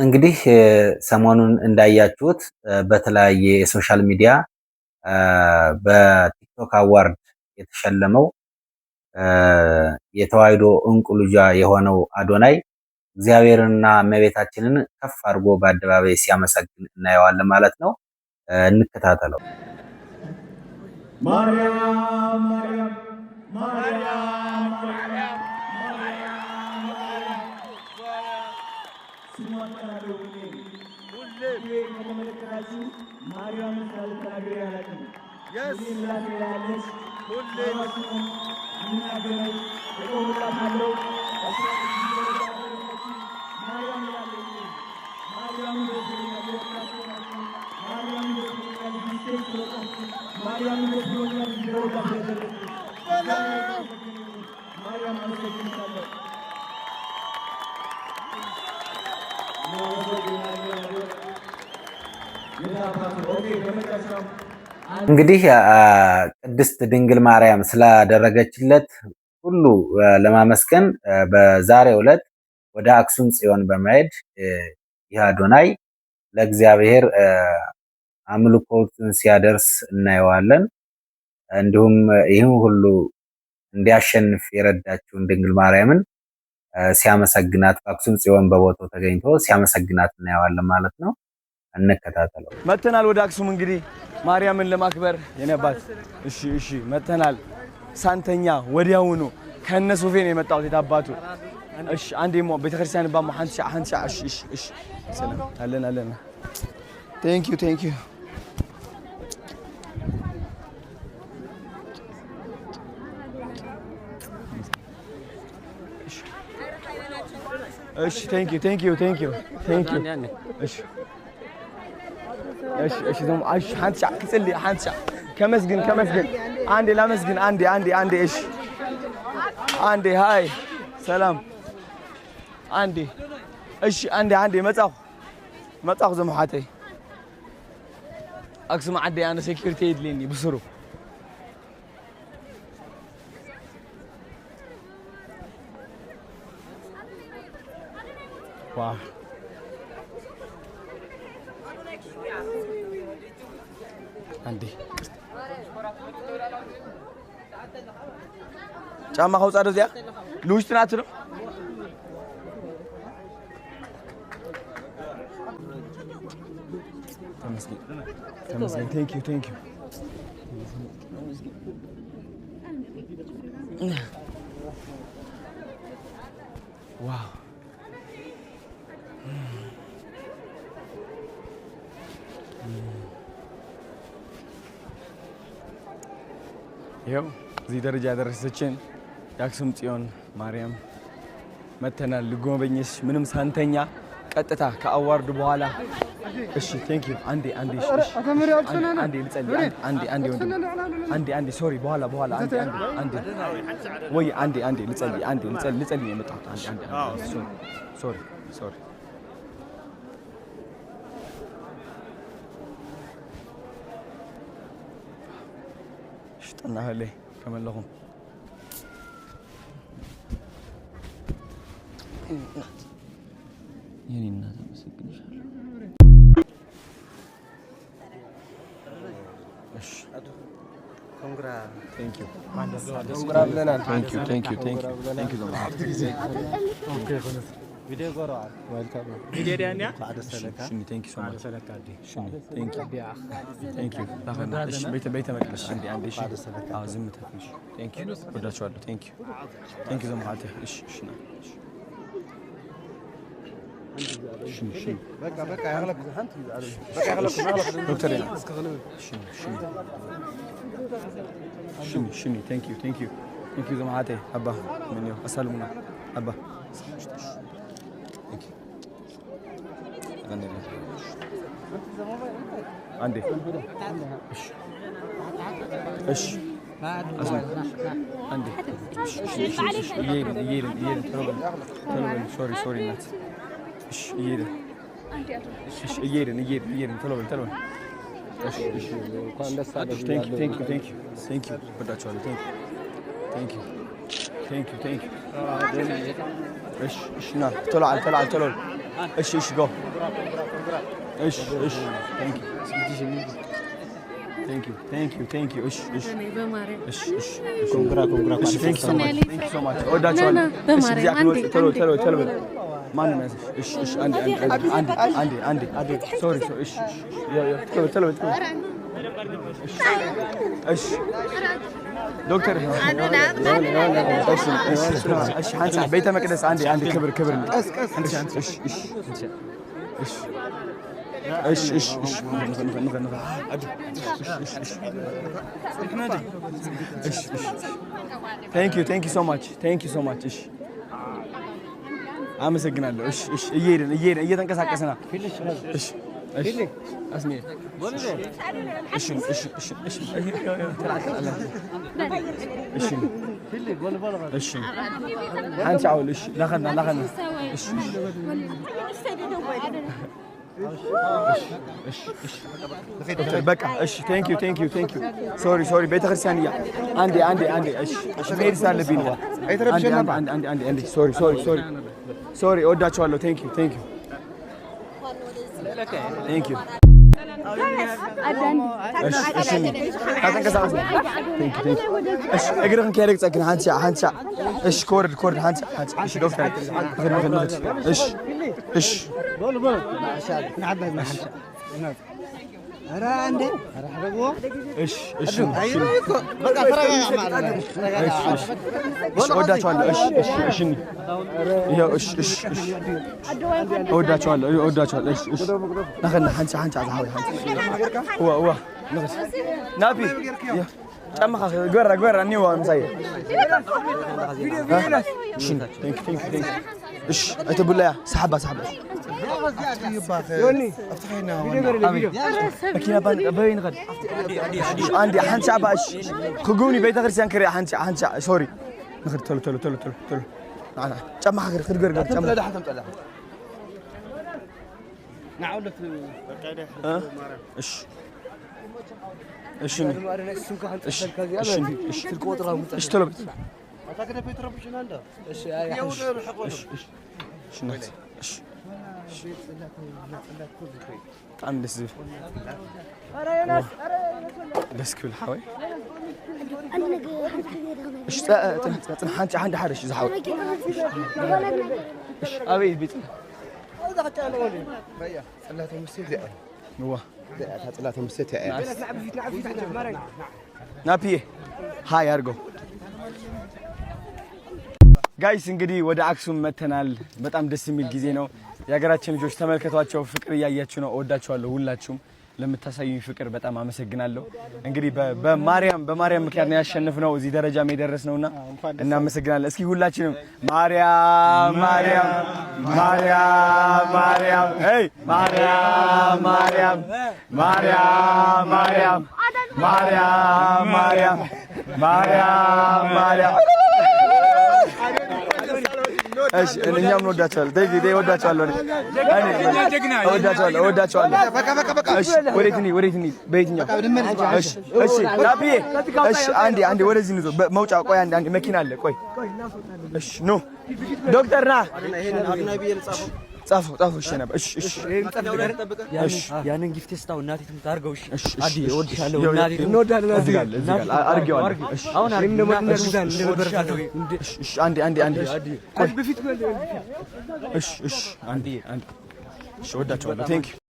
እንግዲህ ሰሞኑን እንዳያችሁት በተለያየ የሶሻል ሚዲያ በቲክቶክ አዋርድ የተሸለመው የተዋሕዶ እንቁ ልጇ የሆነው አዶናይ እግዚአብሔርንና እመቤታችንን ከፍ አድርጎ በአደባባይ ሲያመሰግን እናየዋለን ማለት ነው። እንከታተለው። ማርያም ማርያም ማርያም ማርያም እንግዲህ ቅድስት ድንግል ማርያም ስላደረገችለት ሁሉ ለማመስገን በዛሬው ዕለት ወደ አክሱም ጽዮን በመሄድ ይህ አዶናይ ለእግዚአብሔር አምልኮቱን ሲያደርስ እናየዋለን። እንዲሁም ይህን ሁሉ እንዲያሸንፍ የረዳችውን ድንግል ማርያምን ሲያመሰግናት በአክሱም ጽዮን በቦታው ተገኝቶ ሲያመሰግናት እናየዋለን ማለት ነው። እንከታተለው። መተናል ወደ አክሱም እንግዲህ ማርያምን ለማክበር የነባት እሺ መተናል። ሳንተኛ ወዲያውኑ ከነ ሶፌ ነው የመጣው የታባቱ እሺ አንዴሞ ቤተክርስቲያን ባሙ ሐንሻ እሺ ሰላም አለን ቴንክ ዩ እሺ ቴንክ ዩ እሺ ደሞ ሐንሻ ክጽልይ ሐንሻ ከመስግን አንዴ ላመስግን አንዴ እሺ አንዴ ሃይ ሰላም አንዴ እሺ አንዴ መጻሁ ዘመሓተይ አክሱም ዓዲ አነ ሴኩሪቲ ይድልኒ ብስሩ ዋው አንዴ ጫማ ኸውፃ ዶ እዚያ ንውሽጢ ናት ነው ተመስገን ቴንክ ዩ ዋው ይኸው እዚህ ደረጃ ያደረሰችን የአክሱም ጽዮን ማርያም መተናል ልጎበኝሽ ምንም ሳንተኛ ቀጥታ ከአዋርዱ በኋላ እሺ ቴንክ ዩ አንዴ እሺ አንዴ ልጸልይ አንዴ ሶሪ በኋላ አንዴ ወይ አንዴ ልጸልይ የመጣሁት አንዴ ሶሪ ሽጠና هلي ከመለኹም የኔ እናት አመሰግንሻለሁ። እሺ ኮንግራ ቴንክ ዩ ኮንግራ ብለናል። ቴንክ ዩ ኦኬ ቪዲዮ ጎራል ዌልካም ቪዲዮ ዳንያ ሽኒ ቴንክ ዩ ሶ ማች ሽኒ ቴንክ ዩ ታኸና እሺ ቤተ መቅደስ አንዴ እሺ ዝም ተፈሽ ቴንክ ዩ ወዳችኋለሁ ቴንክ ዩ ዘማዓተ እሺ ና ሽኒ በቃ ያغلب አንተ በቃ ያغلب ዶክተር ሽኒ ቴንክ ዩ ዘማዓተ አባ ምን ነው አሰልሙና አባ አንዴ እሺ አንዴ ይሄን ሶሪ ናት እሺ ይሄን ቶሎ በል እሺ እንኳን ደስ አለሽ ቴንክ ዩ ወዳችኋለሁ ቴንክ ዩ እሺ ና ቶሎ እሺ እሺ ጎ እሺ እሺ thank you እሺ እሺ እሺ እሺ ኮንግራ እሺ thank you so much ወዳችኋለሁ እሺ ቶሎ ማን ነው ያዘሽ እሺ እሺ አንዴ ሶሪ እሺ ቶሎ እሺ ዶክተር እሺ አንተ ቤተ መቅደስ አንዴ ክብር እሺ thank you so much እሺ አመሰግናለሁ እሺ እየሄድን እየተንቀሳቀስን እሺ አስሜ እሺ አንቺ አውል እሺ ላኸና እሺ በቃ እሺ thank you ሶሪ ቤተክርስቲያን አንዴ እሺ መሄድ ሳለብኝ ነው አንዴ ሶሪ እወዳችኋለሁ thank you እሺ እግርህን ከሄድክ ፀግን ሃንቻ እሺ ኮርድ ሃንቻ እሺ ዶክተር እሺ ኧረ አንዴ እሺ በቃ ተረጋጋ እወዳችኋለሁ እሺ ይኸው እሺ እወዳችኋለሁ እሺ ናኸና ሃንቻ አዛሃዊ ዋ ናቢ ጫማኻ ግበራ እኒዋ ምሳይ እሺ አይተቡላያ ሰሓባ يوني افتحينا ماكينه باين غد عندي حنشا باش خقوني بيت غير كري حنشا سوري نخد تلو انا جمع غير جمع لا حتى مطلع نعود ايش ايش تلو اعتقد بيت ربش هندا ايش ايش عم بسزف بس كل حوي ايش حنت عندي حرش زحوي ايش ابي بيت بيا ثلاثه مسيت هو ثلاثه مسيت نابي هاي ارجو ጋይስ እንግዲህ ወደ አክሱም መተናል። በጣም ደስ የሚል ጊዜ ነው። የሀገራችን ልጆች ተመልከቷቸው፣ ፍቅር እያያችሁ ነው። እወዳችኋለሁ። ሁላችሁም ለምታሳዩኝ ፍቅር በጣም አመሰግናለሁ። እንግዲህ በማርያም ምክንያት ነው ያሸነፍነው እዚህ ደረጃም የደረስነውና እናመሰግናለን። እስኪ ሁላችንም ማርያም ሄይ ማርያም እሺ እኛም እንወዳቸዋለን። ዴቪድ እወዳቸዋለሁ። እወዳቸዋለሁ። በቃ እሺ ወዴት እንሂድ? በየትኛው? እሺ ላፒዬ እሺ አንዴ ወደዚህ እንዞ መውጫ ቆይ አንዴ መኪና አለ ቆይ እሺ ኖ ዶክተር ና ጻፈው እሺ ነበር እሺ ያንን ጊፍት ስታው እናቴ ትምታርገው እሺ አዲ እወድሻለሁ እናቴ እንወዳለን አድርጌዋለሁ እሺ አሁን እሺ አንዴ ቆይ በፊት እሺ አንዴ እሺ እወዳቸዋለሁ ቴንክ ዩ